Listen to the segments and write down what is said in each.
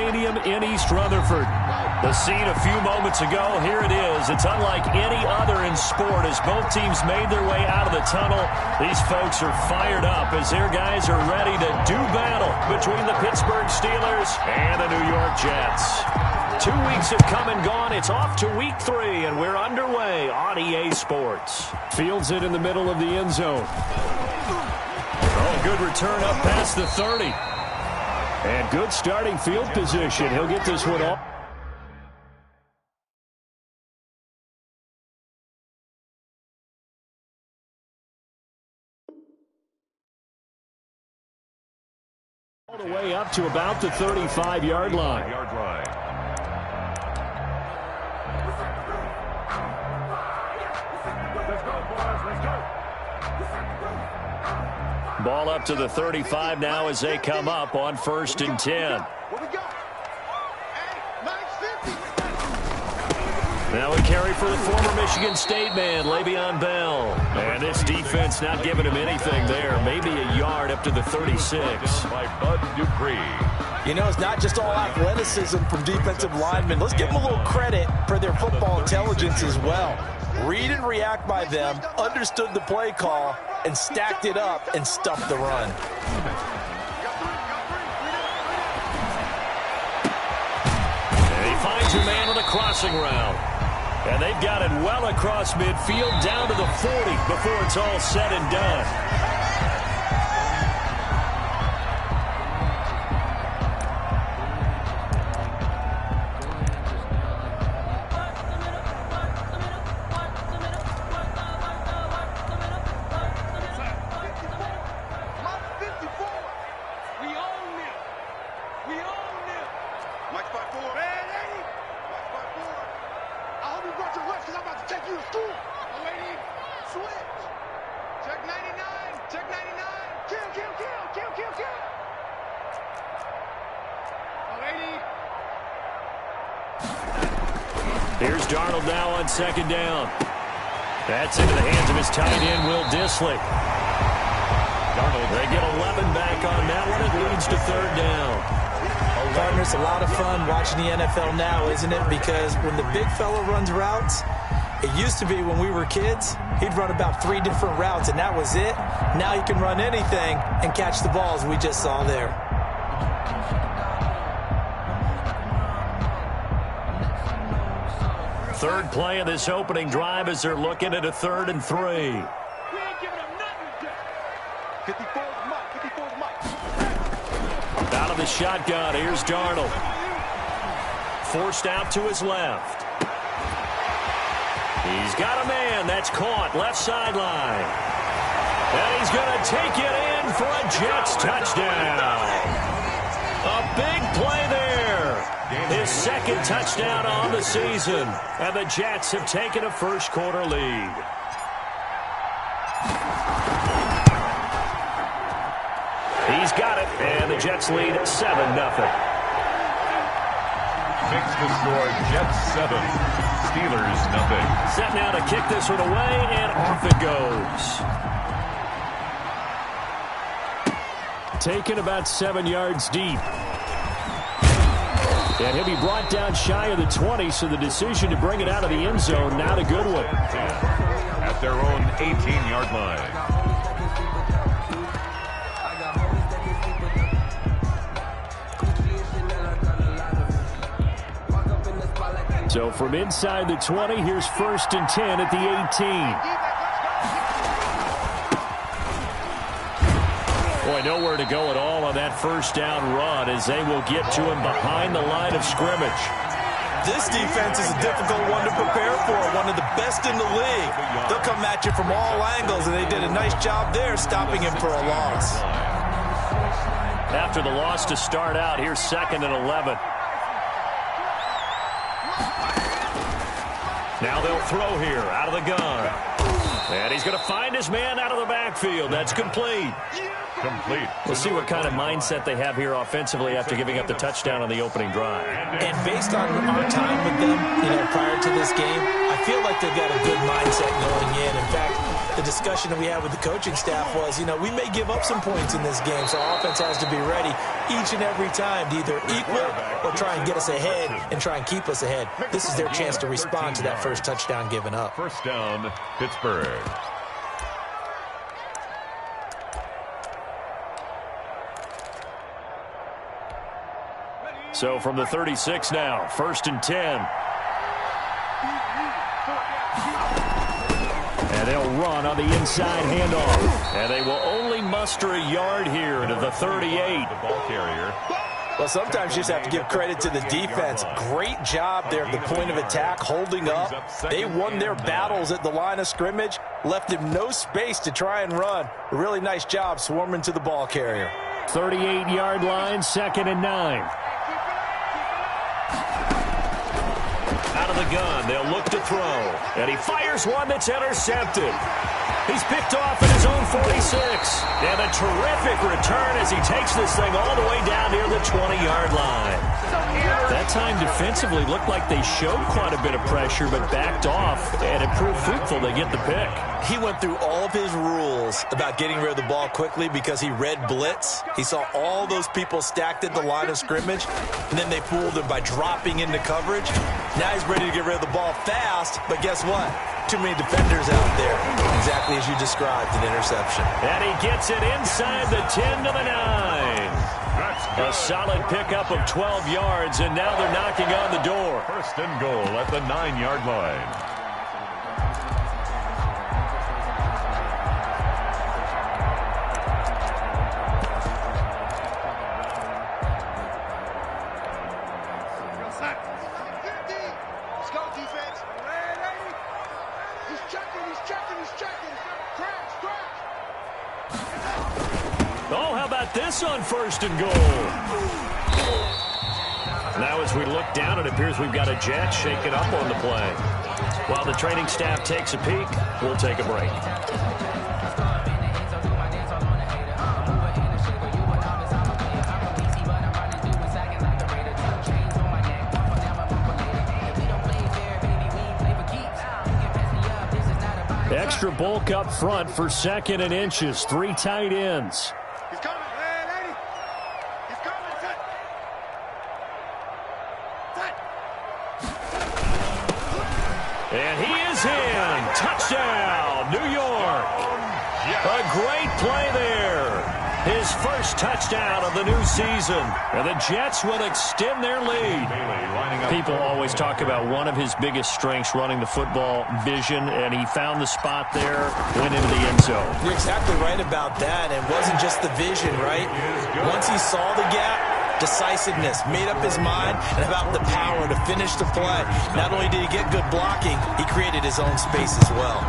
Stadium in East Rutherford. The scene a few moments ago, here it is. It's unlike any other in sport as both teams made their way out of the tunnel. These folks are fired up as their guys are ready to do battle between the Pittsburgh Steelers and the New York Jets. 2 weeks have come and gone. It's off to week 3, and we're underway on EA Sports. Fields it in the middle of the end zone. Oh, good return up past the 30. And good starting field position. He'll get this one off. All the way up to about the 35-yard line. Ball up to the 35 now as they come up on 1st and 10. Now a carry for the former Michigan State man, Le'Veon Bell. And this defense not giving him anything there. Maybe a yard up to the 36. By Bud Dupree. You know, it's not just all athleticism from defensive linemen. Let's give them a little credit for their football intelligence as well. Read and react by them, understood the play call, and stacked it up and stuffed the run. And he finds a man on a crossing route. And they've got it well across midfield down to the 40 before it's all said and done. Here's Darnold now on 2nd down. That's into the hands of his tight end, Will Dissly. Darnold, they get 11 back on that one. It leads to 3rd down. Partners, a lot of fun watching the NFL now, isn't it? Because when the big fella runs routes, it used to be when we were kids, he'd run about 3 different routes, and that was it. Now he can run anything and catch the balls we just saw there. Third play of this opening drive as they're looking at a 3rd and 3. We ain't giving them nothing today. 54's Mike. Out of the shotgun, here's Darnold. Forced out to his left. He's got a man that's caught left sideline. And he's going to take it in for a Jets touchdown. A big play there. His 2nd touchdown on the season. And the Jets have taken a first-quarter lead. He's got it, and the Jets lead 7-0. Makes the score Jets 7, Steelers 0. Set now to kick this one away, and off it goes. Taken about 7 yards deep. And he'll be brought down shy of the 20, so the decision to bring it out of the end zone, not a good one. At their own 18-yard line. So from inside the 20, here's 1st and 10 at the 18. Boy, nowhere to go at all on that 1st down run as they will get to him behind the line of scrimmage. This defense is a difficult one to prepare for, one of the best in the league. They'll come at you from all angles, and they did a nice job there stopping him for a loss. After the loss to start out, here's 2nd and 11. Now they'll throw here out of the gun. And he's going to find his man out of the backfield. That's complete. Complete. We'll see what kind of mindset they have here offensively after giving up the touchdown on the opening drive. And based on our time with them, prior to this game, I feel like they've got a good mindset going in. In fact, the discussion that we had with the coaching staff was, we may give up some points in this game, so our offense has to be ready each and every time to either equal or try and get us ahead and try and keep us ahead. This is their chance to respond to that first touchdown given up. First down, Pittsburgh. So from the 36 now, 1st and 10. And they'll run on the inside handoff. And they will only muster a yard here to the 38. The ball carrier. Well, sometimes you just have to give credit to the defense. Great job there at the point of attack, holding up. They won their battles at the line of scrimmage, left him no space to try and run. A really nice job swarming to the ball carrier. 38-yard line, 2nd and 9. Out of the gun, they'll look to throw. And he fires one that's intercepted. He's picked off at his own 46. And a terrific return as he takes this thing all the way down near the 20-yard line. That time defensively looked like they showed quite a bit of pressure but backed off, and it proved fruitful to get the pick. He went through all of his rules about getting rid of the ball quickly because he read blitz. He saw all those people stacked at the line of scrimmage, and then they fooled him by dropping into coverage. Now he's ready to get rid of the ball fast, but guess what? Too many defenders out there. Exactly as you described, an interception. And he gets it inside the 10 to the 9. A solid pickup of 12 yards, and now they're knocking on the door. 1st and goal at the 9-yard line. Oh, how about this on 1st and goal? Now as we look down, it appears we've got a jet shaken up on the play. While the training staff takes a peek, we'll take a break. Extra bulk up front for 2nd and inches. 3 tight ends. He's coming. Hey, lady. He's coming. Set. And he is in. Touchdown, New York. A great play there. His first touchdown of the new season. And the Jets will extend their lead. People always talk about one of his biggest strengths, running the football, vision, and he found the spot there, went into the end zone. You're exactly right about that. It wasn't just the vision, right? Once he saw the gap, decisiveness, made up his mind, and about the power to finish the play. Not only did he get good blocking, he created his own space as well.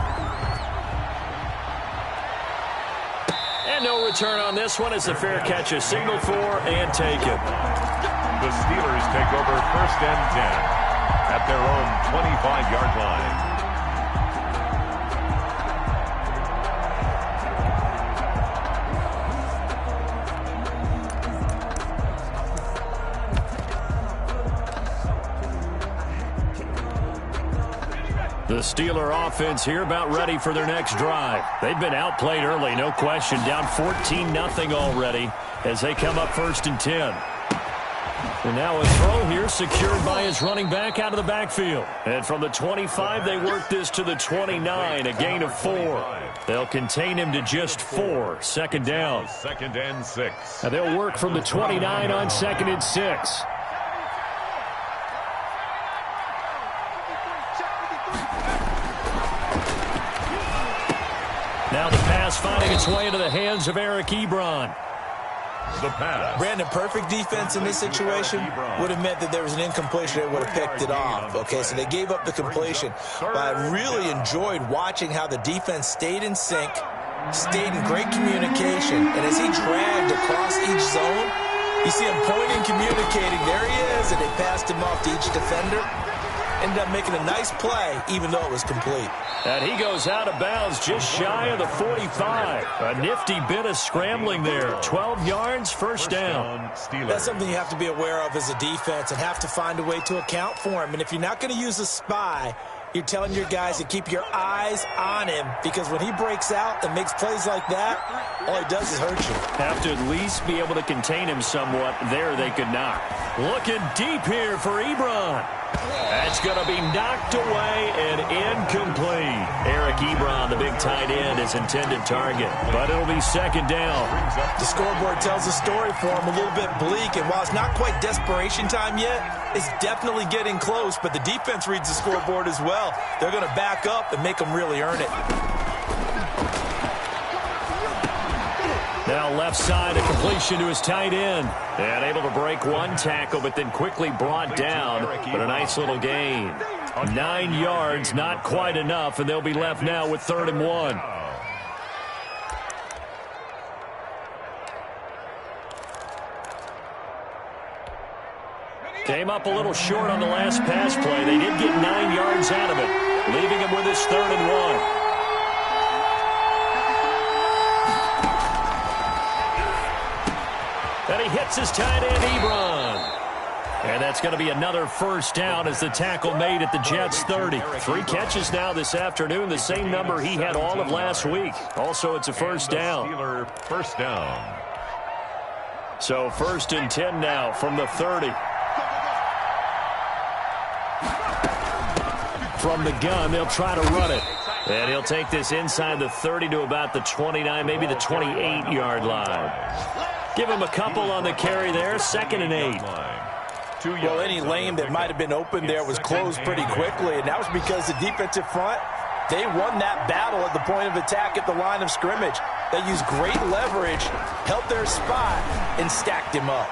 And no return on this one as the fair catch is signaled for and taken. The Steelers take over 1st and 10 at their own 25-yard line. The Steeler offense here about ready for their next drive. They've been outplayed early, no question. Down 14-0 already as they come up 1st and 10. And now a throw here secured by his running back out of the backfield. And from the 25, they work this to the 29, a gain of 4. They'll contain him to just 4. 2nd down. 2nd and 6. And they'll work from the 29 on 2nd and 6. Now the pass finding its way into the hands of Eric Ebron. The pass. Brandon, perfect defense in this situation would have meant that there was an incompletion that would have picked it off. Okay, so they gave up the completion. But I really enjoyed watching how the defense stayed in sync, stayed in great communication, and as he dragged across each zone, you see him pointing, communicating. There he is, and they passed him off to each defender. ended up making a nice play, even though it was complete. And he goes out of bounds just shy of the 45. A nifty bit of scrambling there. 12 yards, first down. That's something you have to be aware of as a defense and have to find a way to account for him. And if you're not going to use a spy, you're telling your guys to keep your eyes on him, because when he breaks out and makes plays like that, all he does is hurt you. Have to at least be able to contain him somewhat. There they could not. Looking deep here for Ebron. That's going to be knocked away and incomplete. Eric Ebron, the big tight end, is intended target, but it'll be second down. The scoreboard tells a story for him, a little bit bleak, and while it's not quite desperation time yet, it's definitely getting close, but the defense reads the scoreboard as well. They're going to back up and make them really earn it. Now left side, a completion to his tight end. And able to break one tackle, but then quickly brought down. But a nice little gain. 9 yards, not quite enough, and they'll be left now with 3rd and 1. Came up a little short on the last pass play. They did get 9 yards out of it, leaving him with his 3rd and 1. And he hits his tight end, Ebron. And that's going to be another first down as the tackle made at the Jets' 30. 3 catches now this afternoon, the same number he had all of last week. Also, it's a first down. First down. So 1st and 10 now from the 30. From the gun, they'll try to run it. And he'll take this inside the 30 to about the 29, maybe the 28-yard line. Give him a couple on the carry there. 2nd and 8. Well, any lane that might have been open there was closed pretty quickly, and that was because the defensive front, they won that battle at the point of attack at the line of scrimmage. They used great leverage, held their spot, and stacked him up.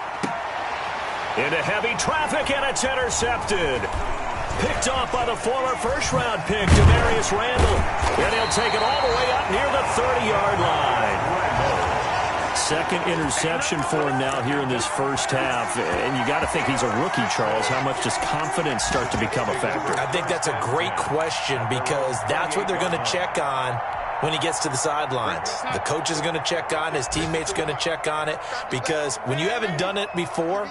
Into heavy traffic, and it's intercepted. Picked off by the former first-round pick, Demarius Randall. And he'll take it all the way up near the 30-yard line. 2nd interception for him now here in this first half. And you got to think he's a rookie, Charles. How much does confidence start to become a factor? I think that's a great question, because that's what they're going to check on when he gets to the sidelines. The coach is going to check on, his teammates going to check on it, because when you haven't done it before,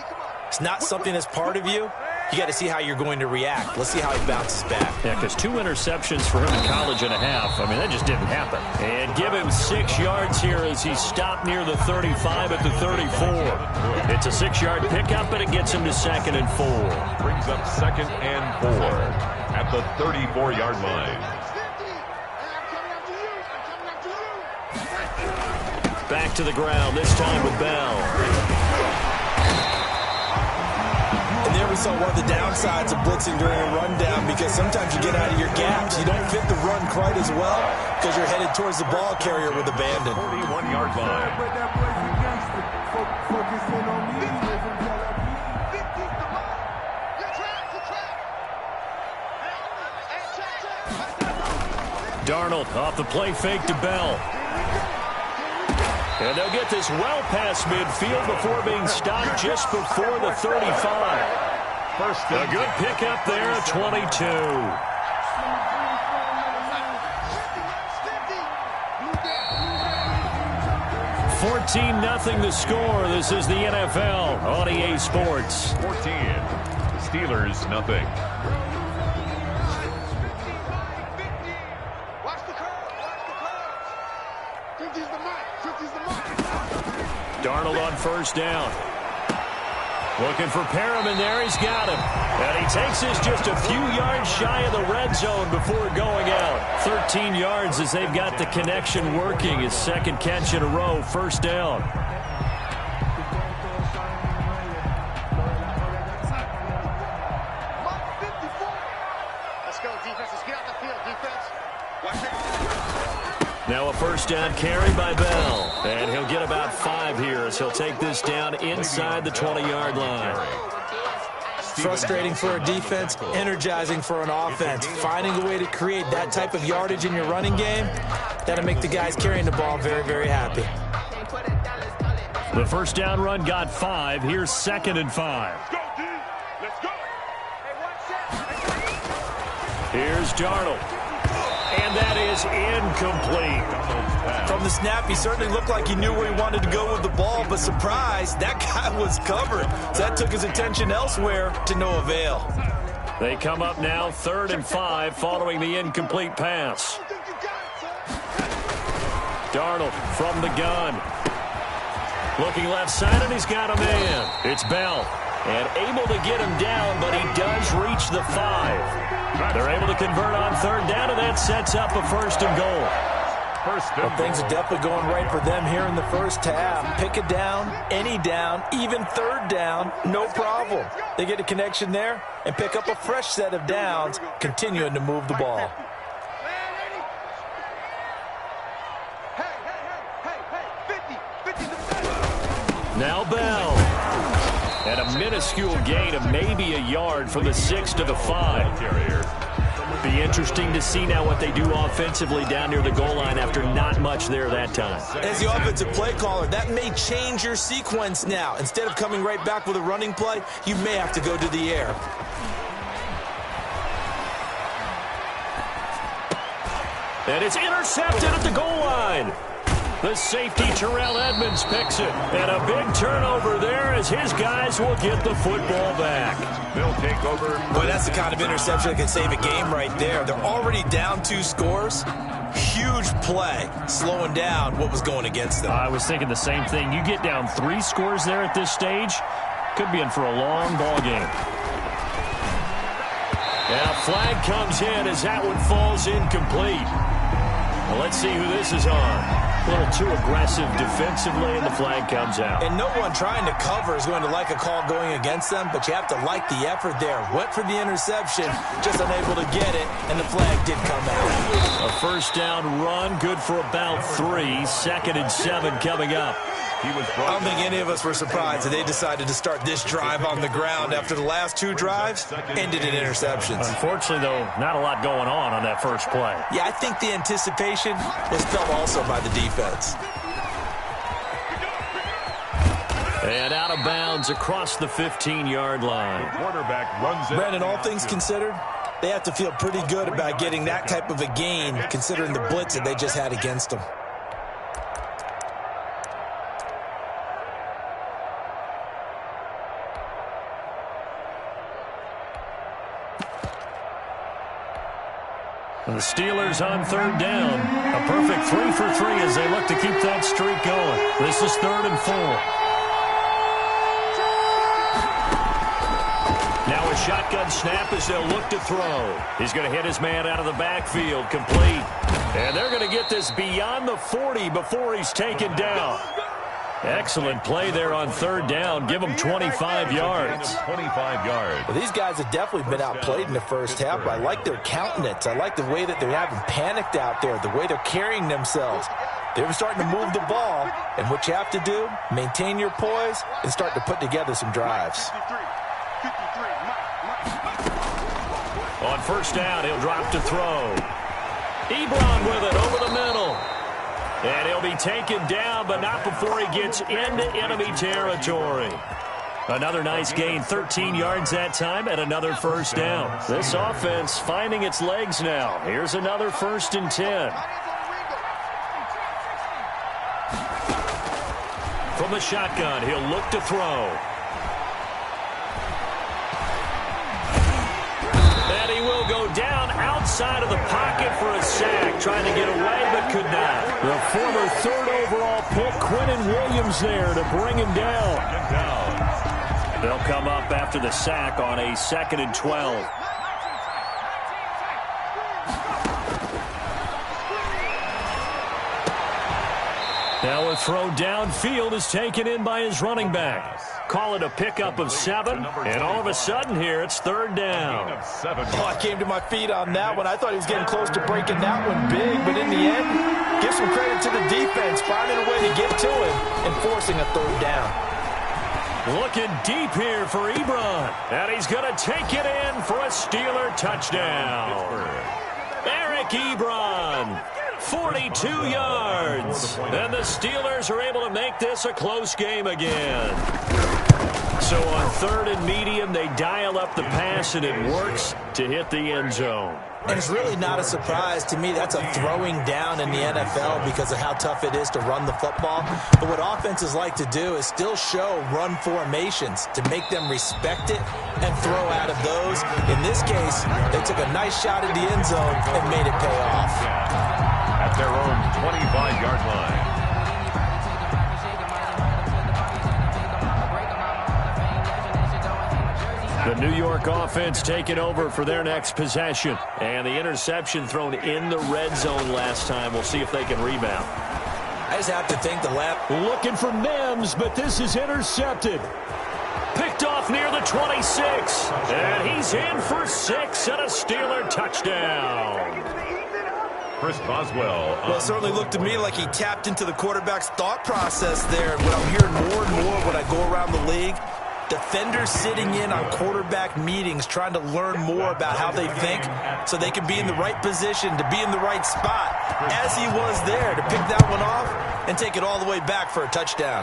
it's not something that's part of you. You got to see how you're going to react. Let's see how he bounces back. Yeah, because 2 interceptions for him in college and a half. I mean, that just didn't happen. And give him 6 yards here as he stopped near the 35 at the 34. It's a 6-yard pickup, and it gets him to 2nd and 4. Brings up 2nd and 4 at the 34-yard line. Back to the ground, this time with Bell. And there we saw one of the downsides of blitzing during a rundown, because sometimes you get out of your gaps. You don't fit the run quite as well because you're headed towards the ball carrier with abandon. 41-yard line. Darnold off the play fake to Bell. And they'll get this well past midfield before being stopped just before the 35. A good pickup there at 22. 14-0 the score. This is the NFL on EA Sports. 14. Steelers, nothing. Darnold on first down. Looking for Perriman there. He's got him. And he takes this just a few yards shy of the red zone before going out. 13 yards as they've got the connection working. His 2nd catch in a row. First down. Let's go, defense. Let's get out the field, defense. Watch it. Now a first down carry by Bell. And he'll get about 5 here as he'll take this down inside the 20-yard line. Frustrating for a defense, energizing for an offense. Finding a way to create that type of yardage in your running game, that'll make the guys carrying the ball very, very happy. The first down run got 5. Here's 2nd and 5. Let's go, D. Let's go. Hey, watch that. Here's Darnold. And that is incomplete. From the snap, he certainly looked like he knew where he wanted to go with the ball, but surprise, that guy was covered. So that took his attention elsewhere to no avail. They come up now 3rd and 5 following the incomplete pass. Darnold from the gun. Looking left side, and he's got a man. It's Bell. And able to get him down, but he does reach the 5. They're able to convert on 3rd down, and that sets up a 1st and goal. Well, things are definitely going right for them here in the first half. Pick a down, any down, even 3rd down, no problem. They get a connection there and pick up a fresh set of downs, continuing to move the ball. Now Bell. And a minuscule gain of maybe a yard from the 6 to the 5. Be interesting to see now what they do offensively down near the goal line after not much there that time. As the offensive play caller, that may change your sequence now. Instead of coming right back with a running play, you may have to go to the air. And it's intercepted at the goal line. The safety, Terrell Edmonds, picks it. And a big turnover there as his guys will get the football back. They'll take over. Boy, that's the kind of interception that can save a game right there. They're already down 2 scores. Huge play, slowing down what was going against them. I was thinking the same thing. You get down 3 scores there at this stage, could be in for a long ball game. And a flag comes in as that one falls incomplete. Well, let's see who this is on. A little too aggressive defensively, and the flag comes out. And no one trying to cover is going to like a call going against them, but you have to like the effort there. Went for the interception, just unable to get it, and the flag did come out. A 1st down run, good for about 3. 2nd and 7 coming up. I don't think any of us were surprised that they decided to start this drive on the ground after the last 2 drives ended in interceptions. Unfortunately, though, not a lot going on that first play. Yeah, I think the anticipation was felt also by the defense. And out of bounds across the 15-yard line. The quarterback runs it. Brandon, all things considered, they have to feel pretty good about getting that type of a gain considering the blitz that they just had against them. The Steelers on 3rd down. A perfect 3 for 3 as they look to keep that streak going. This is 3rd and 4. Now a shotgun snap as they'll look to throw. He's going to hit his man out of the backfield, complete. And they're going to get this beyond the 40 before he's taken down. Excellent play there on 3rd down. Give them 25 yards. 25 yards. Well, these guys have definitely been outplayed in the first half, but I like their countenance. I like the way that they haven't panicked out there, the way they're carrying themselves. They're starting to move the ball, and what you have to do, maintain your poise and start to put together some drives. On 1st down, he'll drop to throw. Ebron with it over the middle. And he'll be taken down, but not before he gets into enemy territory. Another nice gain, 13 yards that time, and another 1st down. This offense finding its legs now. Here's another 1st and 10. From the shotgun, he'll look to throw. And he will go down outside of the pocket for a sack, trying to get away but could not. The former 3rd overall pick, Quinnen Williams, there to bring him down. They'll come up after the sack on a 2nd and 12. Now a throw downfield is taken in by his running back. Call it a pickup of 7, and all of a sudden here it's 3rd down. Oh, I came to my feet on that one. I thought he was getting close to breaking that one big, but in the end, give some credit to the defense, finding a way to get to him and forcing a 3rd down. Looking deep here for Ebron, and he's going to take it in for a Steeler touchdown. Eric Ebron, 42 yards, and the Steelers are able to make this a close game again. So on 3rd and medium, they dial up the pass, and it works to hit the end zone. And it's really not a surprise to me. That's a throwing down in the NFL because of how tough it is to run the football. But what offenses like to do is still show run formations to make them respect it and throw out of those. In this case, they took a nice shot at the end zone and made it pay off. At their own 25-yard line. The New York offense taking over for their next possession. And the interception thrown in the red zone last time. We'll see if they can rebound. I just have to think the left. Looking for Mims, but this is intercepted. Picked off near the 26. And he's in for 6 and a Steeler touchdown. Chris Boswell. Well, it certainly looked to me like he tapped into the quarterback's thought process there. What I'm hearing more and more when I go around the league, defenders sitting in on quarterback meetings trying to learn more about how they think so they can be in the right position to be in the right spot, as he was there to pick that one off and take it all the way back for a touchdown.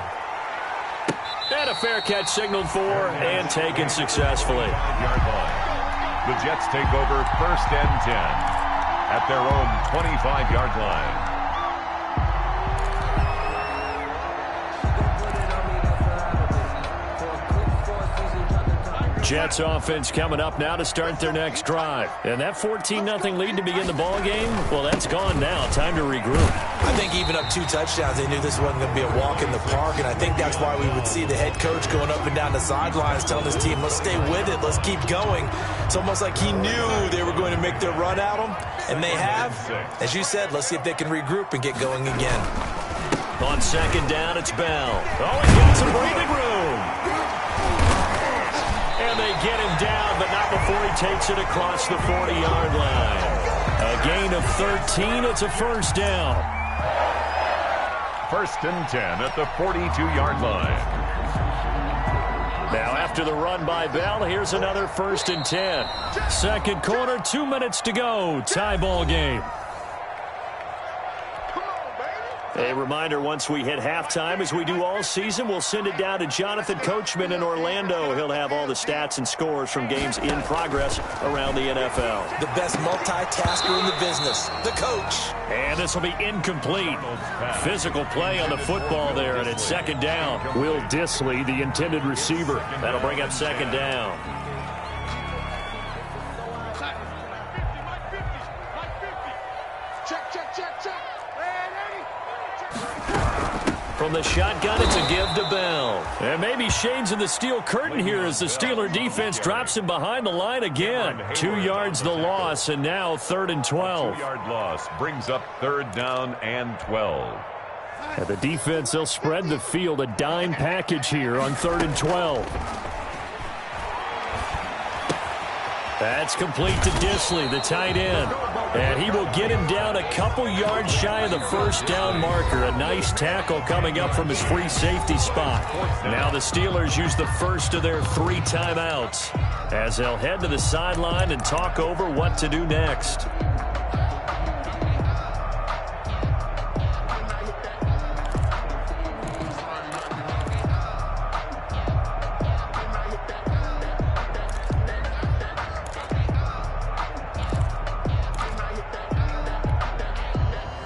And a fair catch signaled for and taken successfully. The Jets take over 1st and 10 at their own 25-yard line. Jets offense coming up now to start their next drive. And that 14-0 lead to begin the ball game, well, that's gone now. Time to regroup. I think even up 2 touchdowns, they knew this wasn't going to be a walk in the park, and I think that's why we would see the head coach going up and down the sidelines telling his team, let's stay with it, let's keep going. It's almost like he knew they were going to make their run at him, and they have. As you said, let's see if they can regroup and get going again. On 2nd down, it's Bell. Oh, he's got some breathing room. And they get him down, but not before he takes it across the 40-yard line. A gain of 13. It's a 1st down. 1st and 10 at the 42-yard line. Now after the run by Bell, here's another 1st and 10. 2nd quarter, 2 minutes to go. Tie ball game. A reminder, once we hit halftime, as we do all season, we'll send it down to Jonathan Coachman in Orlando. He'll have all the stats and scores from games in progress around the NFL. The best multitasker in the business, the coach. And this will be incomplete. Physical play on the football there, and it's 2nd down. Will Dissly, the intended receiver. That'll bring up 2nd down. From the shotgun, it's a give to Bell. And maybe shades of the steel curtain here as the Steeler defense drops him behind the line again. 2 yards the loss, and now 3rd and 12. 2-yard loss brings up 3rd down and 12. And the defense, they'll spread the field, a dime package here on 3rd and 12. That's complete to Dissly, the tight end. And he will get him down a couple yards shy of the 1st down marker. A nice tackle coming up from his free safety spot. Now the Steelers use the first of their 3 timeouts as they'll head to the sideline and talk over what to do next.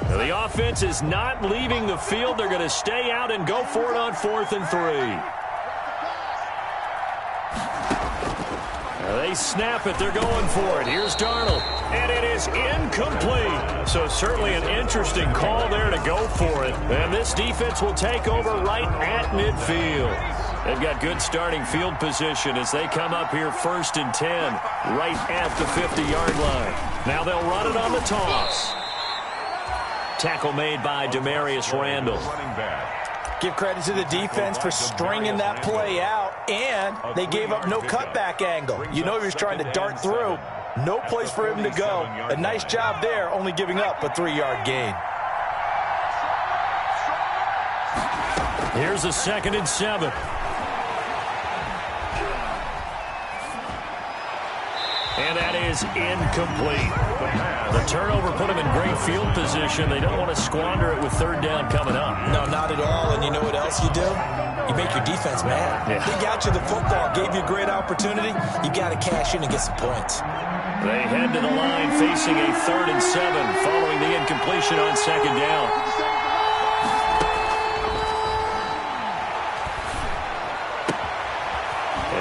The offense is not leaving the field. They're going to stay out and go for it on 4th and 3. They snap it. They're going for it. Here's Darnold. And it is incomplete. So certainly an interesting call there to go for it. And this defense will take over right at midfield. They've got good starting field position as they come up here 1st and 10 right at the 50-yard line. Now they'll run it on the toss. Tackle made by Demarius Randall. Give credit to the defense for stringing that play out, and they gave up no cutback angle. You know he was trying to dart through. No place for him to go. A nice job there, only giving up a 3-yard gain. Here's a 2nd and 7. And that is incomplete. The turnover put them in great field position. They don't want to squander it with 3rd down coming up. No, not at all. And you know what else you do? you make your defense mad. Yeah. They got you the football, gave you a great opportunity. You got to cash in and get some points. They head to the line facing a 3rd and 7 following the incompletion on 2nd down.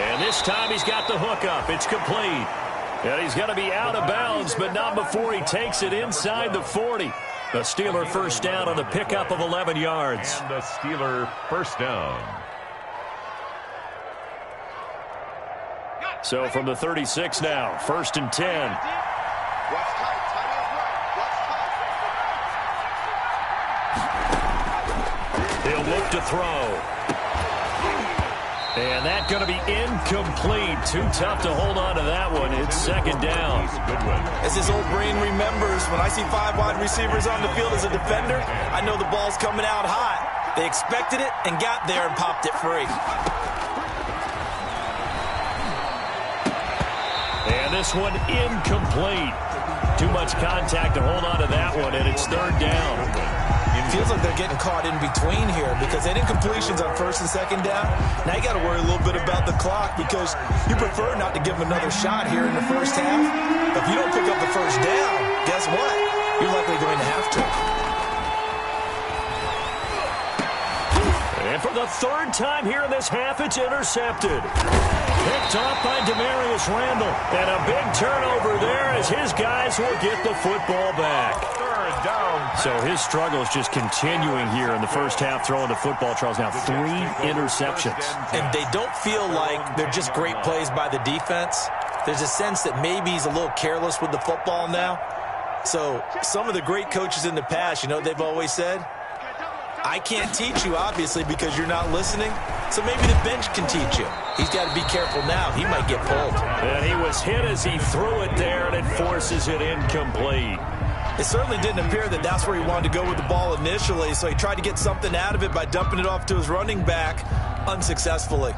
And this time he's got the hook up. It's complete. And he's going to be out of bounds, but not before he takes it inside the 40. The Steeler first down on the pickup of 11 yards. And the Steeler first down. So from the 36 now, 1st and 10. He'll look to throw. And that's going to be incomplete. Too tough to hold on to that one. It's 2nd down. Good one. As his old brain remembers, when I see 5 wide receivers on the field as a defender, I know the ball's coming out hot. They expected it and got there and popped it free. And this one incomplete. Too much contact to hold on to that one, and it's 3rd down. It feels like they're getting caught in between here because they did incompletions on 1st and 2nd down. Now you got to worry a little bit about the clock because you prefer not to give them another shot here in the first half. If you don't pick up the first down, guess what? You're likely going to have to. And for the 3rd time here in this half, it's intercepted. Picked off by Demarius Randall. And a big turnover there as his guys will get the football back. 3rd down. So his struggle is just continuing here in the first half, throwing the football, Charles. Now 3 interceptions. And they don't feel like they're just great plays by the defense. There's a sense that maybe he's a little careless with the football now. So some of the great coaches in the past, you know, they've always said, I can't teach you, obviously, because you're not listening. So maybe the bench can teach you. He's got to be careful now. He might get pulled. And he was hit as he threw it there, and it forces it incomplete. It certainly didn't appear that that's where he wanted to go with the ball initially, so he tried to get something out of it by dumping it off to his running back unsuccessfully.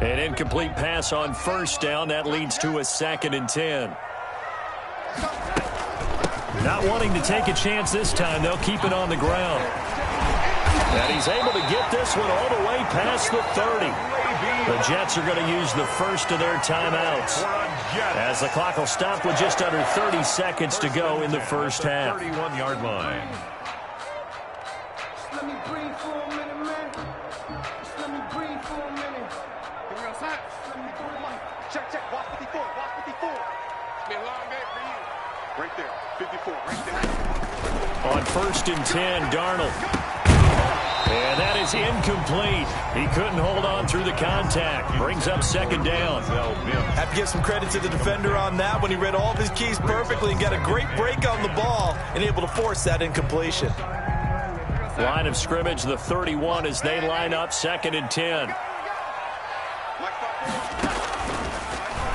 An incomplete pass on 1st down. That leads to a 2nd and 10. Not wanting to take a chance this time, they'll keep it on the ground. And he's able to get this one all the way past the 30. The Jets are going to use the first of their timeouts as the clock will stop with just under 30 seconds to go in the first half. 31-yard line. Let me breathe for a minute, man. Just let me breathe for a minute. Give me outside. Let me go to Mike. Check. Watch 54. Watch 54. It's been a long day for you. Right there. 54. Right there. On 1st and 10, Darnold. And that is incomplete. He couldn't hold on through the contact. Brings up 2nd down. Have to give some credit to the defender on that when he read all of his keys perfectly and got a great break on the ball and able to force that incompletion. Line of scrimmage, the 31 as they line up 2nd and 10.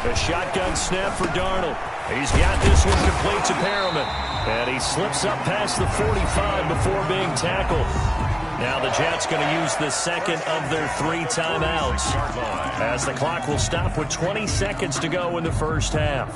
A shotgun snap for Darnold. He's got this one complete to Perriman. And he slips up past the 45 before being tackled. Now the Jets going to use the 2nd of their 3 timeouts as the clock will stop with 20 seconds to go in the first half.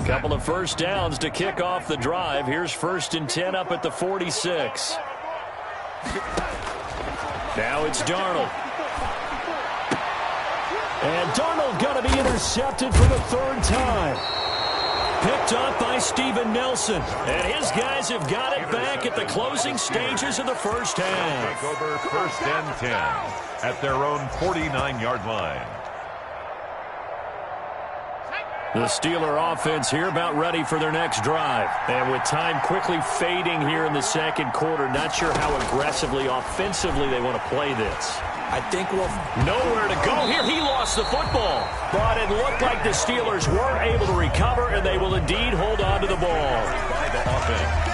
Couple of first downs to kick off the drive. Here's 1st and 10 up at the 46. Now it's Darnold. And Darnold going to be intercepted for the 3rd time. Picked up by Steven Nelson. And his guys have got it back at the closing stages of the first half. Take over 1st and 10 at their own 49-yard line. The Steeler offense here about ready for their next drive. And with time quickly fading here in the 2nd quarter, not sure how aggressively, offensively they want to play this. I think we'll... Nowhere to go here. He lost the football. But it looked like the Steelers were able to recover, and they will indeed hold on to the ball. By the offense.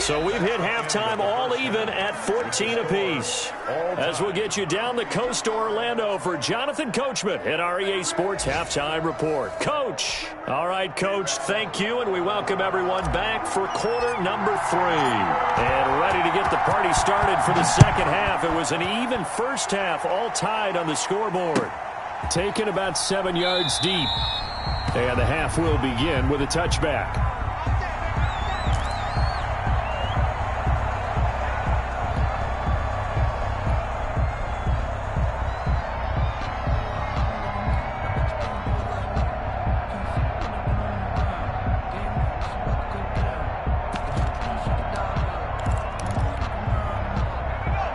So we've hit halftime all even at 14 apiece. As we'll get you down the coast to Orlando for Jonathan Coachman at our EA Sports Halftime Report. Coach. All right, Coach, thank you, and we welcome everyone back for quarter number 3. And ready to get the party started for the second half. It was an even first half, all tied on the scoreboard. taken about 7 yards deep. And the half will begin with a touchback.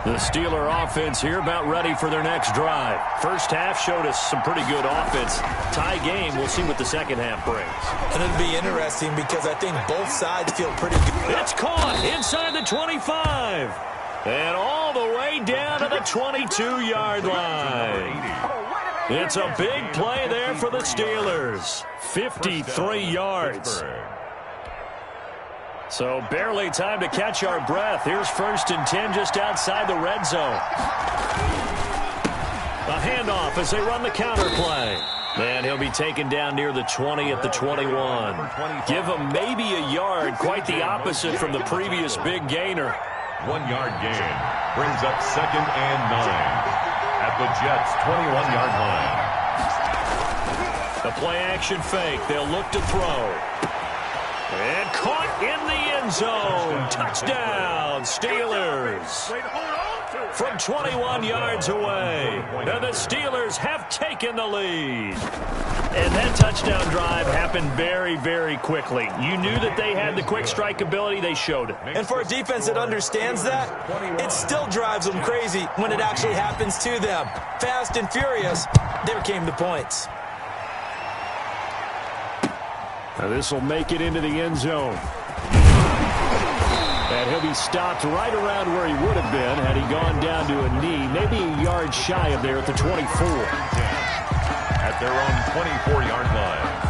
The Steeler offense here about ready for their next drive. First half showed us some pretty good offense. Tie game. We'll see what the second half brings. And it'll be interesting because I think both sides feel pretty good. It's caught inside the 25. And all the way down to the 22-yard line. It's a big play there for the Steelers. 53 yards. So barely time to catch our breath. Here's 1st and 10 just outside the red zone. A handoff as they run the counter play. And he'll be taken down near the 20 at the 21. Give him maybe a yard. Quite the opposite from the previous big gainer. 1 yard gain brings up 2nd and 9 at the Jets' 21-yard line. The play action fake. They'll look to throw. And caught in the end zone. Touchdown, Steelers. From 21 yards away. And the Steelers have taken the lead. And that touchdown drive happened very, very quickly. You knew that they had the quick strike ability. They showed it. And for a defense that understands that, it still drives them crazy when it actually happens to them. Fast and furious, there came the points. Now this will make it into the end zone. And he'll be stopped right around where he would have been had he gone down to a knee, maybe a yard shy of there at the 24. At their own 24-yard line.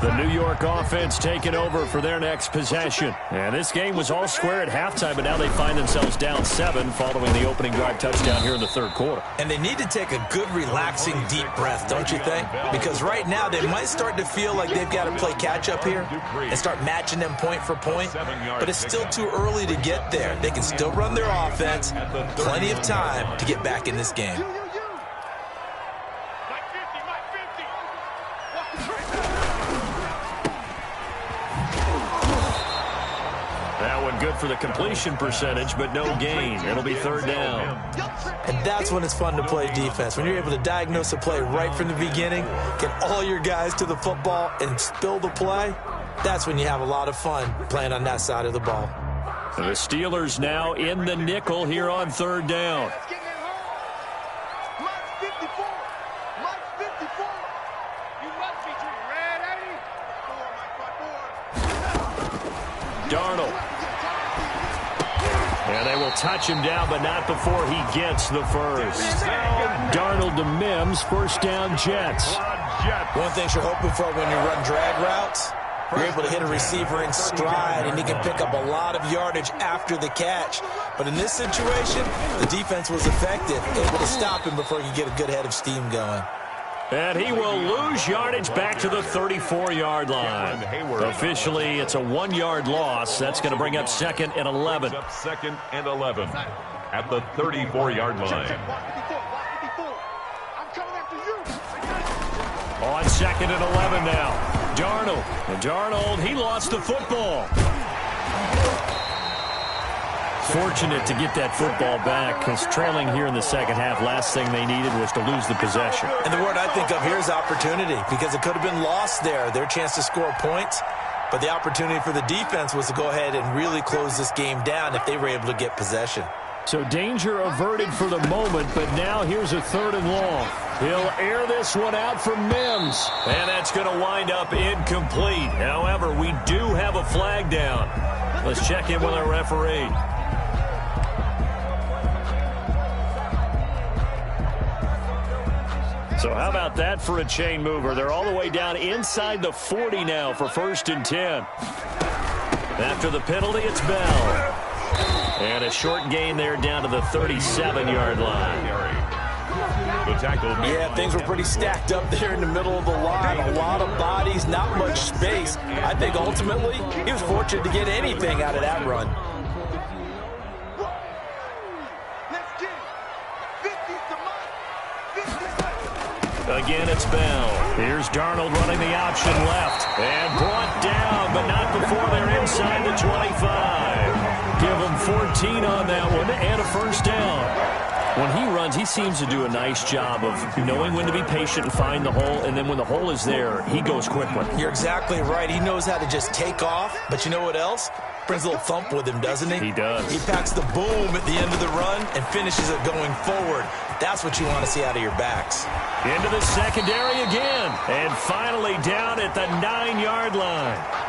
The New York offense taking over for their next possession. And this game was all square at halftime, but now they find themselves down 7 following the opening drive touchdown here in the third quarter. And they need to take a good, relaxing, deep breath, don't you think? Because right now they might start to feel like they've got to play catch-up here and start matching them point for point. But it's still too early to get there. They can still run their offense. Plenty of time to get back in this game. Good for the completion percentage, but no gain. It'll be 3rd down. And that's when it's fun to play defense. When you're able to diagnose a play right from the beginning, get all your guys to the football, and spill the play, that's when you have a lot of fun playing on that side of the ball. The Steelers now in the nickel here on 3rd down. Darnold. And they will touch him down, but not before he gets the first. Darnold to Mims, 1st down Jets. One thing you're hoping for when you run drag routes, you're able to hit a receiver in stride, and he can pick up a lot of yardage after the catch. But in this situation, the defense was effective, able to stop him before he could get a good head of steam going. And he will lose yardage back to the 34-yard line. Officially, it's a 1-yard loss. That's going to bring up 2nd and 11. 2nd and 11 at the 34-yard line. On 2nd and 11 now. Darnold. And Darnold, he lost the football. Fortunate to get that football back, because trailing here in the second half, last thing they needed was to lose the possession. And the word I think of here is opportunity, because it could have been lost there, their chance to score points. But the opportunity for the defense was to go ahead and really close this game down if they were able to get possession. So danger averted for the moment, but now here's a 3rd and long. He'll air this one out for Mims. And that's going to wind up incomplete. However, we do have a flag down. Let's check in with our referee. So how about that for a chain mover? They're all the way down inside the 40 now for 1st and 10. After the penalty, it's Bell. And a short gain there down to the 37-yard line. The tackle. Yeah, things were pretty stacked up there in the middle of the line. A lot of bodies, not much space. I think ultimately he was fortunate to get anything out of that run. Let's get it. 50's the mark. 50's the again, it's Bell. Here's Darnold running the option left. And brought down, but not before they're inside the 25. Give him 14 on that one and a first down. When he runs, he seems to do a nice job of knowing when to be patient and find the hole, and then when the hole is there, he goes quickly. You're exactly right. He knows how to just take off, but you know what else? Brings a little thump with him, doesn't he? He does. He packs the boom at the end of the run and finishes it going forward. That's what you want to see out of your backs. Into the secondary again, and finally down at the 9-yard line.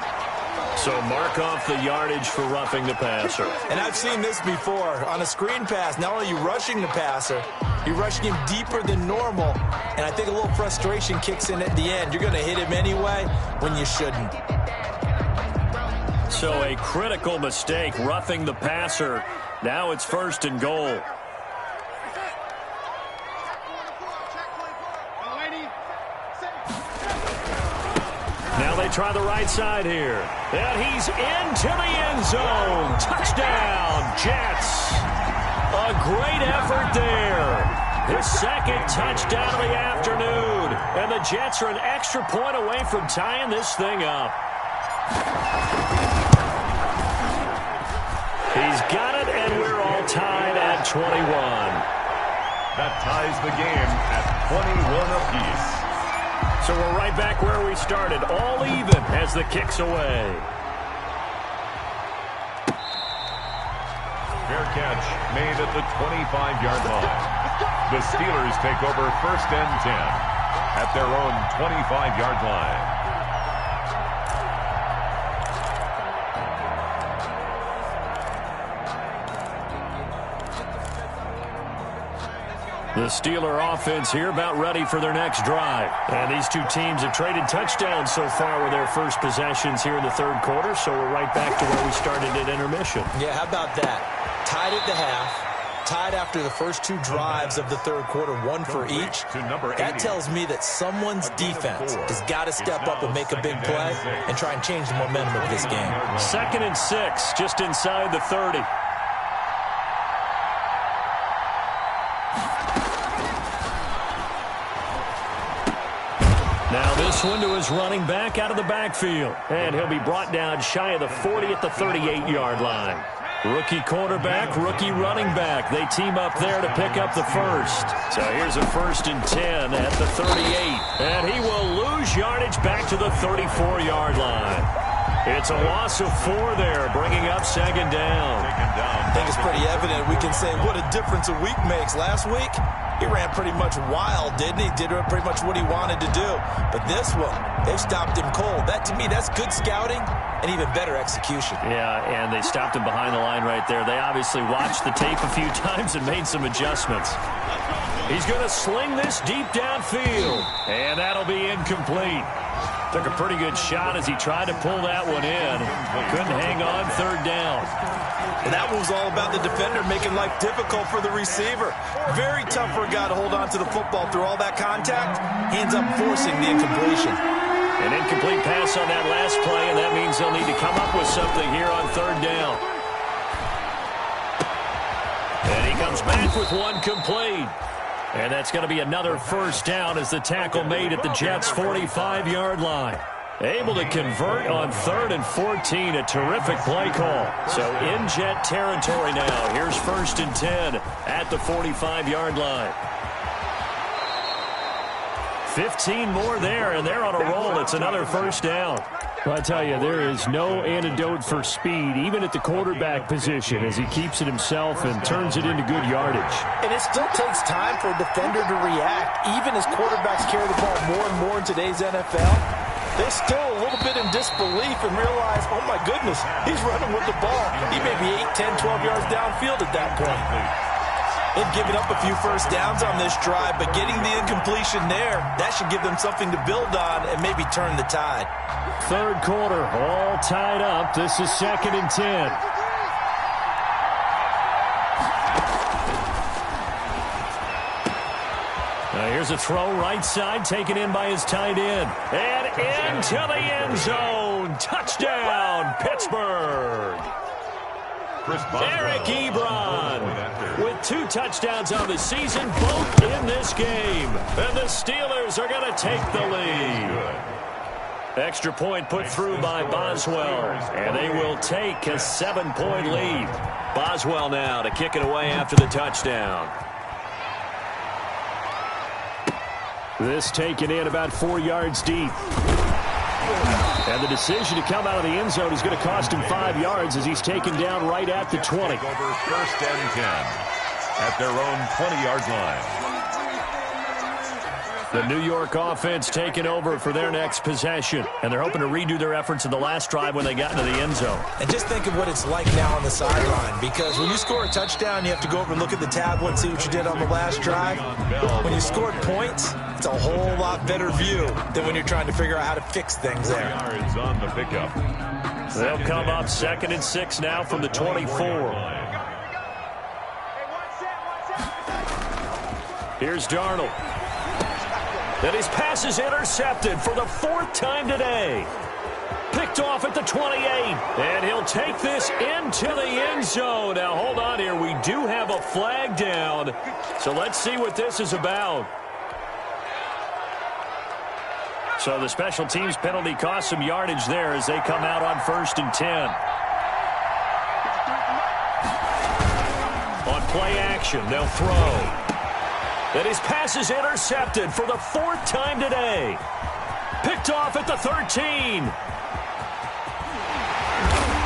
So mark off the yardage for roughing the passer. And I've seen this before. On a screen pass, not only are you rushing the passer, you're rushing him deeper than normal. And I think a little frustration kicks in at the end. You're going to hit him anyway when you shouldn't. So a critical mistake, roughing the passer. Now it's 1st and goal. Now they try the right side here. And he's into the end zone. Touchdown, Jets. A great effort there. His second touchdown of the afternoon. And the Jets are an extra point away from tying this thing up. He's got it, and we're all tied at 21. That ties the game at 21 apiece. So we're right back where we started, all even as the kick's away. Fair catch made at the 25-yard line. The Steelers take over 1st and 10 at their own 25-yard line. The Steeler offense here about ready for their next drive. And these two teams have traded touchdowns so far with their first possessions here in the 3rd quarter, so we're right back to where we started at intermission. Yeah, how about that? Tied at the half, tied after the first 2 drives of the 3rd quarter, 1 for each. That tells me that someone's defense has got to step up and make a big play and try and change the momentum of this game. 2nd and 6, just inside the 30. Now this one to his running back out of the backfield. And he'll be brought down shy of the 40 at the 38-yard line. Rookie quarterback, rookie running back. They team up there to pick up the first. So here's a 1st and 10 at the 38. And he will lose yardage back to the 34-yard line. It's a loss of 4 there, bringing up 2nd down. I think it's pretty evident. We can say what a difference a week makes. Last week, he ran pretty much wild, didn't he? Did pretty much what he wanted to do. But this one, they've stopped him cold. That, to me, that's good scouting and even better execution. Yeah, and they stopped him behind the line right there. They obviously watched the tape a few times and made some adjustments. He's going to sling this deep downfield, and that'll be incomplete. Took a pretty good shot as he tried to pull that one in. Couldn't hang on 3rd down. And that was all about the defender making life difficult for the receiver. Very tough for a guy to hold on to the football through all that contact. He ends up forcing the incompletion. An incomplete pass on that last play, and that means they'll need to come up with something here on 3rd down. And he comes back with one complete. And that's going to be another first down as the tackle made at the Jets' 45-yard line. Able to convert on 3rd and 14. A terrific play call. So in Jet territory now. Here's 1st and 10 at the 45-yard line. 15 more there, and they're on a roll. It's another first down. Well, I tell you, there is no antidote for speed, even at the quarterback position, as he keeps it himself and turns it into good yardage. And it still takes time for a defender to react. Even as quarterbacks carry the ball more and more in today's NFL, they're still a little bit in disbelief and realize, oh, my goodness, he's running with the ball. He may be 8, 10, 12 yards downfield at that point. They've given up a few first downs on this drive, but getting the incompletion there, that should give them something to build on and maybe turn the tide. 3rd quarter, all tied up. This is 2nd and 10. Now here's a throw right side, taken in by his tight end. And into the end zone. Touchdown, Pittsburgh. Eric Ebron with 2 touchdowns on the season, both in this game. And the Steelers are going to take the lead. Extra point put through by Boswell, and they will take a 7-point lead. Boswell now to kick it away after the touchdown. This taken in about 4 yards deep. And the decision to come out of the end zone is going to cost him 5 yards as he's taken down right at the 20. Over first and 10 at their own 20-yard line. The New York offense taking over for their next possession. And they're hoping to redo their efforts in the last drive when they got into the end zone. And just think of what it's like now on the sideline. Because when you score a touchdown, you have to go over and look at the tablet and see what you did on the last drive. When you scored points, it's a whole lot better view than when you're trying to figure out how to fix things there. Yards on the pickup. They'll come up 2nd and 6 now from the 24. Here's Darnold. And his pass is intercepted for the 4th time today. Picked off at the 28. And he'll take this into the end zone. Now, hold on here. We do have a flag down. So let's see what this is about. So the special teams penalty cost some yardage there as they come out on 1st and 10. On play action, they'll throw. And his pass is intercepted for the 4th time today. Picked off at the 13.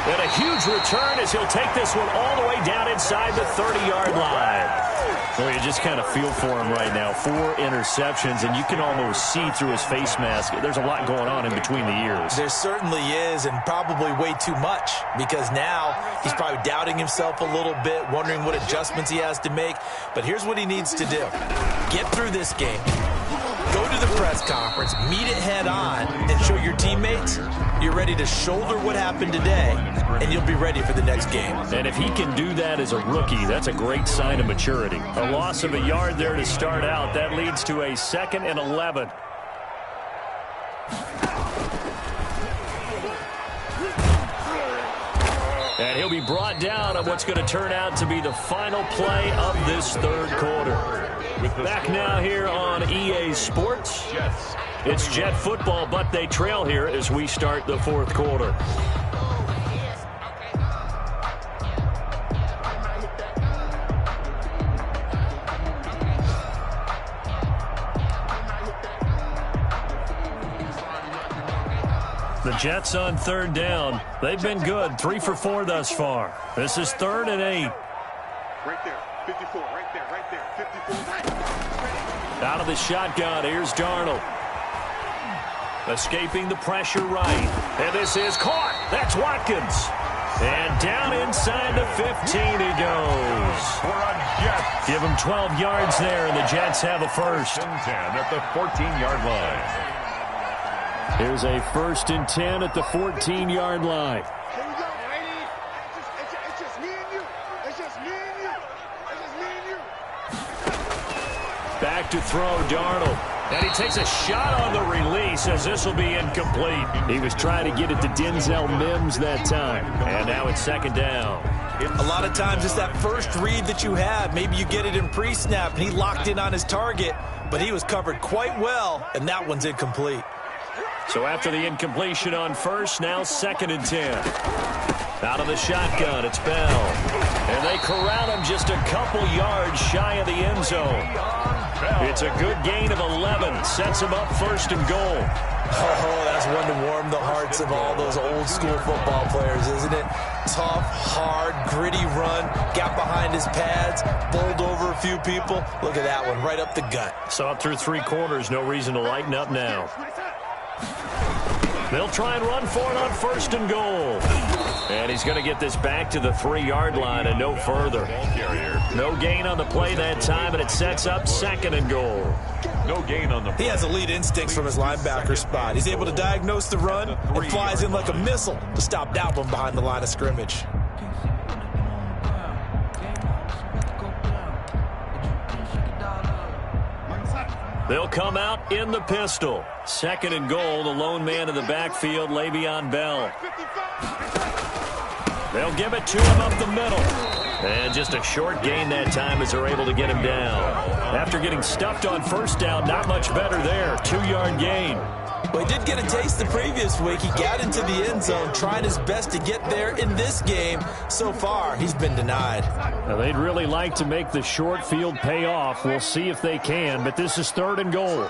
And a huge return as he'll take this one all the way down inside the 30-yard line. Well, you just kind of feel for him right now. 4 interceptions, and you can almost see through his face mask. There's a lot going on in between the ears. There certainly is, and probably way too much, because now he's probably doubting himself a little bit, wondering what adjustments he has to make. But here's what he needs to do. Get through this game. Go to the press conference, meet it head on, and show your teammates you're ready to shoulder what happened today, and you'll be ready for the next game. And if he can do that as a rookie, that's a great sign of maturity. A loss of a yard there to start out. That leads to a 2nd and 11. And he'll be brought down on what's going to turn out to be the final play of this 3rd quarter. Back now here on EA Sports. It's Jet football, but they trail here as we start the 4th quarter. The Jets on 3rd down. They've been good, 3 for 4 thus far. This is 3rd and 8. Right there, 54, right there, 54. Out of the shotgun, here's Darnold. Escaping the pressure right. And this is caught. That's Watkins. And down inside the 15 he goes. For a Jets. Give him 12 yards there, and the Jets have a 1st. 10 at the 14-yard line. Here's a 1st and 10 at the 14-yard line. Here we go, ladies. It's just me and you. It's just me and you. It's just me and you. Back to throw, Darnold. And he takes a shot on the release as this will be incomplete. He was trying to get it to Denzel Mims that time. And now it's 2nd down. A lot of times it's that first read that you have. Maybe you get it in pre-snap, and he locked in on his target, but he was covered quite well, and that one's incomplete. So after the incompletion on 1st, now 2nd and 10. Out of the shotgun, it's Bell. And they corral him just a couple yards shy of the end zone. It's a good gain of 11. Sets him up 1st and goal. Oh, that's one to warm the hearts of all those old school football players, isn't it? Tough, hard, gritty run. Got behind his pads, bowled over a few people. Look at that one, right up the gut. So up through 3 quarters, no reason to lighten up now. They'll try and run for it on 1st and goal. And he's going to get this back to the 3-yard line and no further. No gain on the play that time, and it sets up 2nd and goal. No gain on the play. He has elite instincts from his linebacker spot. He's able to diagnose the run and flies in like a missile to stop that one behind the line of scrimmage. They'll come out in the pistol. 2nd and goal, the lone man in the backfield, Le'Veon Bell. They'll give it to him up the middle. And just a short gain that time as they're able to get him down. After getting stuffed on first down, not much better there. 2-yard gain. Well, he did get a taste the previous week. He got into the end zone, trying his best to get there in this game. So far, he's been denied. Now, they'd really like to make the short field pay off. We'll see if they can, but this is 3rd and goal.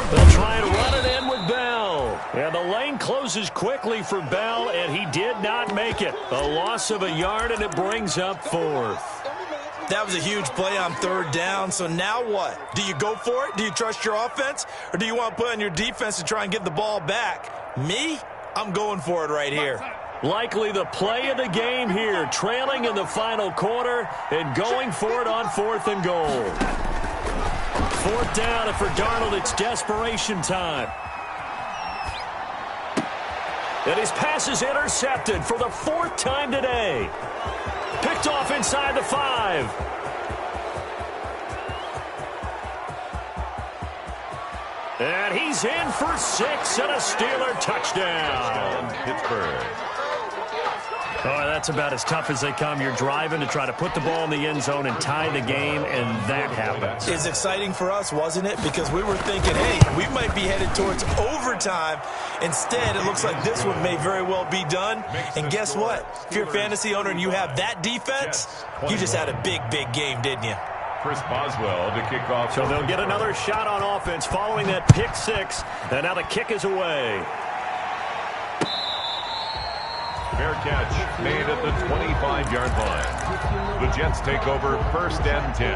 They'll try and run it in with Bell. And the lane closes quickly for Bell, and he did not make it. A loss of a yard, and it brings up 4th. That was a huge play on 3rd down, so now what? Do you go for it? Do you trust your offense? Or do you want to put on your defense to try and get the ball back? Me? I'm going for it right here. Likely the play of the game here, trailing in the final quarter and going for it on 4th and goal. 4th down, and for Darnold, it's desperation time. And his pass is intercepted for the 4th time today. Picked off inside the 5. And he's in for 6 and a Steeler touchdown. Pittsburgh. Oh, that's about as tough as they come. You're driving to try to put the ball in the end zone and tie the game, and that happens. It's exciting for us, wasn't it? Because we were thinking, hey, we might be headed towards overtime. Instead, it looks like this one may very well be done. And guess what? If you're a fantasy owner and you have that defense, you just had a big, big game, didn't you? Chris Boswell to kick off. So they'll get another shot on offense following that pick 6, and now the kick is away. Fair catch made at the 25-yard line. The Jets take over 1st and 10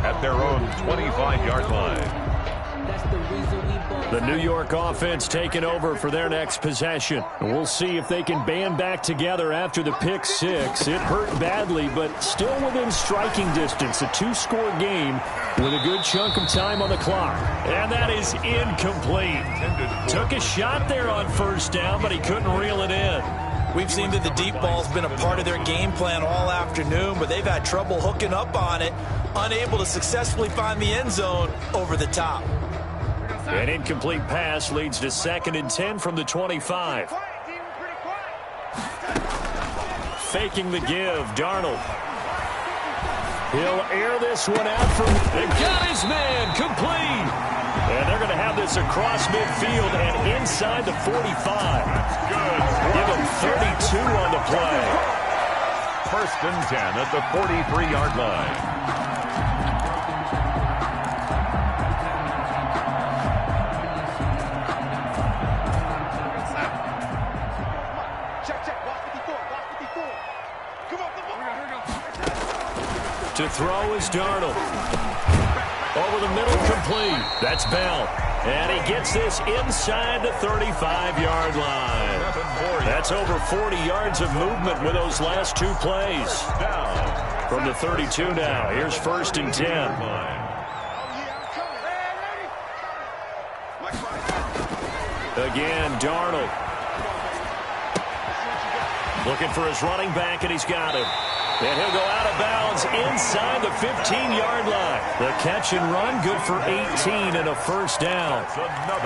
at their own 25-yard line. The New York offense taking over for their next possession. We'll see if they can band back together after the pick 6. It hurt badly, but still within striking distance. A 2-score game with a good chunk of time on the clock. And that is incomplete. Took a shot there on 1st down, but he couldn't reel it in. We've seen that the deep ball's been a part of their game plan all afternoon, but they've had trouble hooking up on it, unable to successfully find the end zone over the top. An incomplete pass leads to 2nd and 10 from the 25. Faking the give, Darnold. He'll air this one out from... They got his man, complete. And they're going to have this across midfield and inside the 45. Give him 32 on the play. 1st and 10 at the 43-yard line. To throw is Darnold. Over the middle, complete. That's Bell. And he gets this inside the 35-yard line. That's over 40 yards of movement with those last 2 plays. From the 32 now, here's 1st and 10. Again, Darnold. Looking for his running back, and he's got him. And he'll go out of bounds inside the 15-yard line. The catch and run, good for 18 and a 1st down.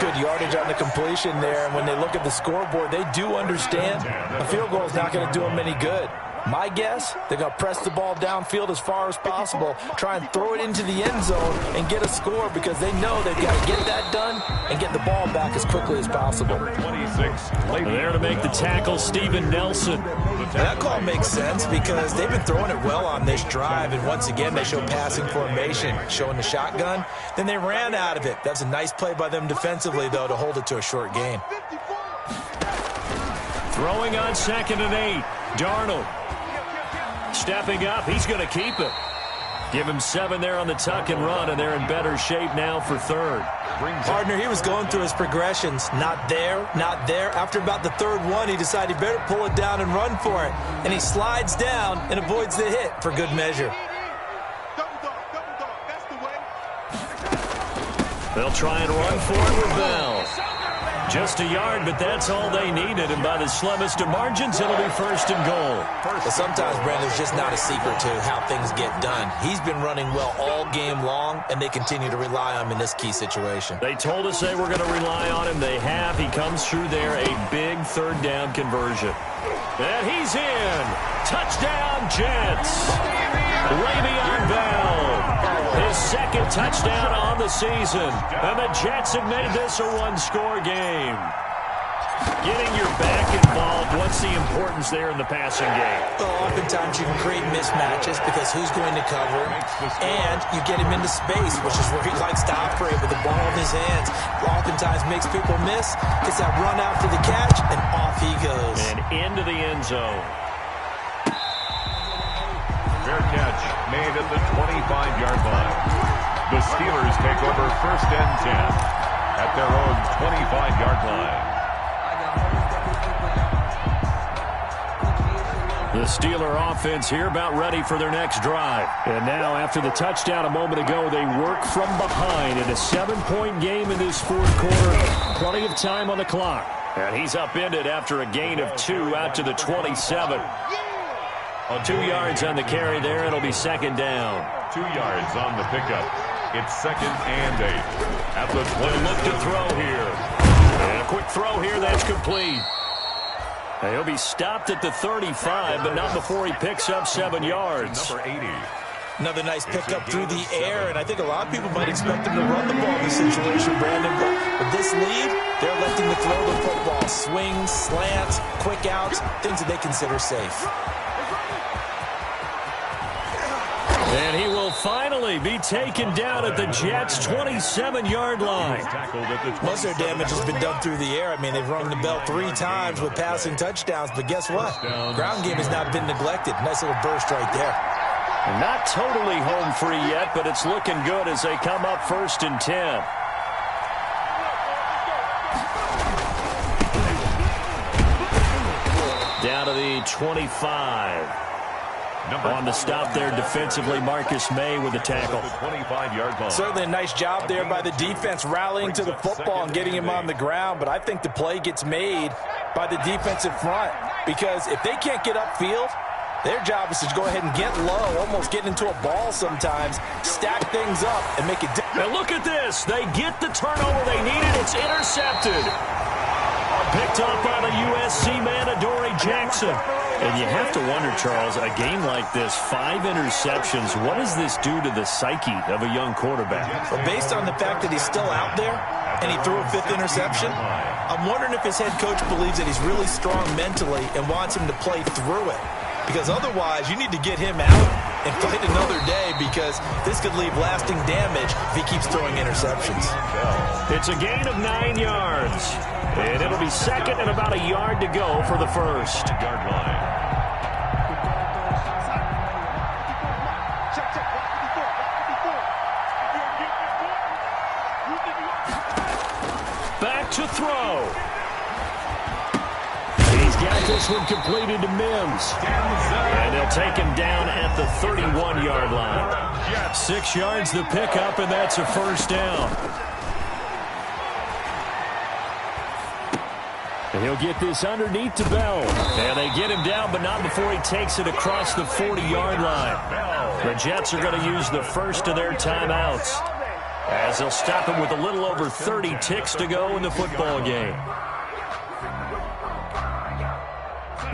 Good yardage on the completion there. And when they look at the scoreboard, they do understand a field goal is not going to do them any good. My guess, they're going to press the ball downfield as far as possible, try and throw it into the end zone and get a score because they know they've got to get that done and get the ball back as quickly as possible. 26. There to make the tackle, Steven Nelson. That call makes sense because they've been throwing it well on this drive, and once again they show passing formation, showing the shotgun. Then they ran out of it. That's a nice play by them defensively, though, to hold it to a short gain. Throwing on 2nd and 8, Darnold. Stepping up, he's going to keep it. Give him 7 there on the tuck and run, and they're in better shape now for 3rd. Partner, he was going through his progressions. Not there, not there. After about the 3rd one, he decided he better pull it down and run for it. And he slides down and avoids the hit for good measure. They'll try and run for it with Bell. Just a yard, but that's all they needed. And by the slimmest of margins, it'll be first and goal. But sometimes, Brandon, there's just not a secret to how things get done. He's been running well all game long, and they continue to rely on him in this key situation. They told us they were going to rely on him. They have. He comes through there, a big third down conversion. And he's in. Touchdown, Jets. Le'Veon Bell. His second touchdown on the season. And the Jets have made this a one-score game. Getting your back involved, what's the importance there in the passing game? Well, oftentimes you can create mismatches because who's going to cover, and you get him into space, which is where he likes to operate with the ball in his hands. Oftentimes makes people miss, gets that run out for the catch, and off he goes. And into the end zone. Fair catch made at the 25-yard line. The Steelers take over first and 10 at their own 25-yard line. The Steeler offense here about ready for their next drive. And now after the touchdown a moment ago, they work from behind in a 7-point game in this fourth quarter. Plenty of time on the clock. And he's upended after a gain of 2 out to the 27. 2 yards on the carry there. It'll be second down. 2 yards on the pickup. It's second and 8 at the 20. Look to throw here. And a quick throw here. That's complete. And he'll be stopped at the 35, but not before he picks up 7 yards. Number 80. Another nice pickup through the air, and I think a lot of people might expect him to run the ball in this situation, Brandon. But with this lead, they're electing to throw the football. Swings, slants, quick outs, things that they consider safe. And he will finally be taken down at the Jets' 27-yard line. Most of their damage has been done through the air. I mean, they've rung the bell 3 times with passing touchdowns, but guess what? Ground game has not been neglected. Nice little burst right there. Not totally home free yet, but it's looking good as they come up first and 10. Down to the 25. On the stop there defensively, Marcus May with the tackle. 25-yard line. Certainly a nice job there by the defense rallying to the football and getting him on the ground, but I think the play gets made by the defensive front because if they can't get upfield, their job is to go ahead and get low, almost get into a ball sometimes, stack things up, and make it. And look at this. They get the turnover they needed. It's intercepted. Picked off by the USC man, Adoree Jackson. And you have to wonder, Charles, a game like this, 5 interceptions, what does this do to the psyche of a young quarterback? Well, based on the fact that he's still out there and he threw a 5th interception, I'm wondering if his head coach believes that he's really strong mentally and wants him to play through it. Because otherwise, you need to get him out and fight another day because this could leave lasting damage if he keeps throwing interceptions. It's a gain of 9 yards. And it'll be second and about a yard to go for the first. Yard line. Back to throw. He's got this one completed to Mims. And they'll take him down at the 31-yard line. 6 yards the pickup, and that's a first down. And he'll get this underneath to Bell. And they get him down, but not before he takes it across the 40-yard line. The Jets are going to use the first of their timeouts as they'll stop him with a little over 30 ticks to go in the football game.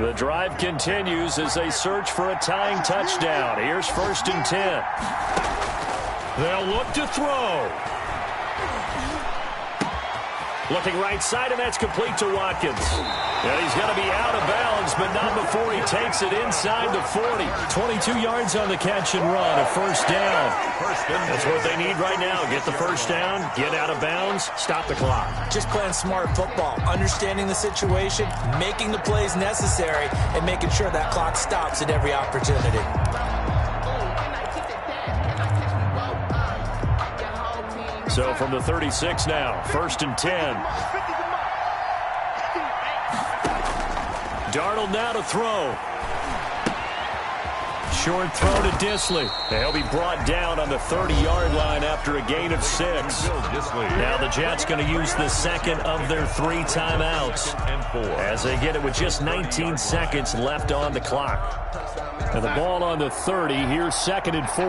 The drive continues as they search for a tying touchdown. Here's first and 10. They'll look to throw. Looking right side, and that's complete to Watkins. And he's going to be out of bounds, but not before he takes it inside the 40. 22 yards on the catch and run, a first down. That's what they need right now. Get the first down, get out of bounds, stop the clock. Just playing smart football, understanding the situation, making the plays necessary, and making sure that clock stops at every opportunity. So from the 36 now, first and 10. Darnold now to throw. short throw to Disley. He'll be brought down on the 30-yard line after a gain of 6. Now the Jets going to use the second of their 3 timeouts as they get it with just 19 seconds left on the clock. And the ball on the 30. Here's 2nd and 4.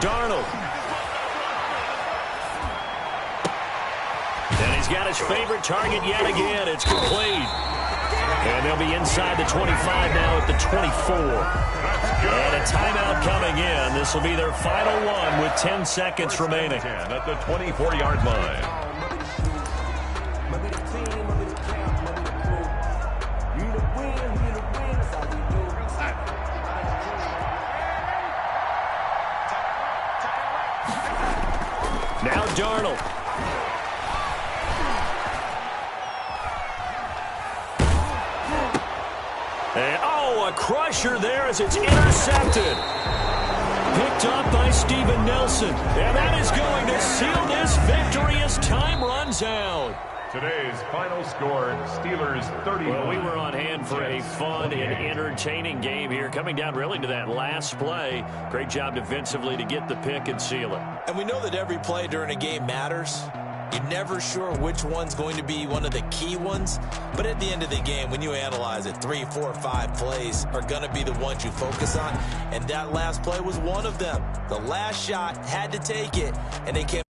Darnold. And he's got his favorite target yet again. It's complete. And they'll be inside the 25 now at the 24. And a timeout coming in. This will be their final one with 10 seconds remaining. At the 24-yard line. Now Darnold. And, a crusher there as it's intercepted. Picked up by Steven Nelson. And that is going to seal this victory as time runs out. Today's final score, Steelers 31. Well, we were on hand for a fun and entertaining game here. Coming down really to that last play. Great job defensively to get the pick and seal it. And we know that every play during a game matters. You're never sure which one's going to be one of the key ones. But at the end of the game, when you analyze it, 3, 4, 5 plays are going to be the ones you focus on. And that last play was one of them. The last shot had to take it, and they came